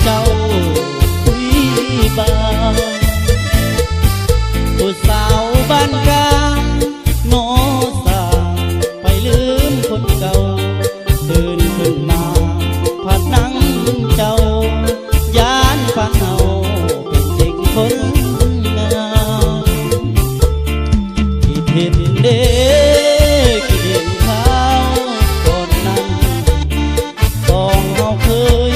เจ้าคุยบ้างผู้สาวบ้านกลางโนสาไปลืมคนเก่าตื่นขึ้นมาผัดนั่งเจ้าย้านฝันเอาเป็นเด็กคนงามที่เห็นเด็กที่เห็นเขาก่อนนั้นต้องเอาเคย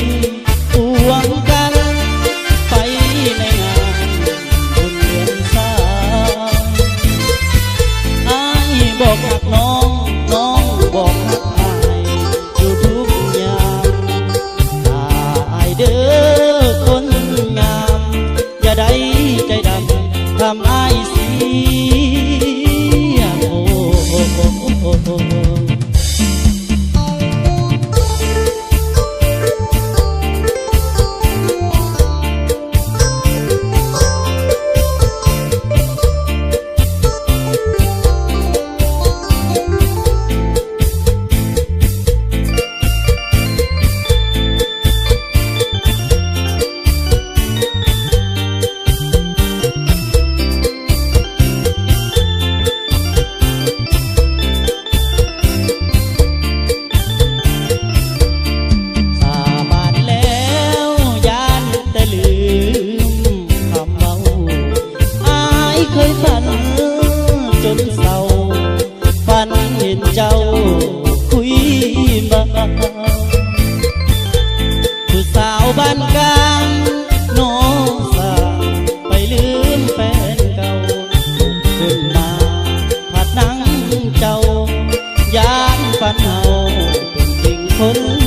หวงกันไปในงานบุญเดือนสายอ้ายบอกหักน้องน้องบอกหักอ้ายอยู่ทุกยามถ้าอ้ายเด้อคนงามอย่าได้ใจดำทำอ้ายเสียโอ้เคยฝันจนเศร้าฝันเห็นเจ้าคุยมาผู้สาวบ้านกลางโนสาไปลืมแฟนเก่าขึ้นมาผัดนั่งเจ้าย้านฝันเอาเป็นจริงคน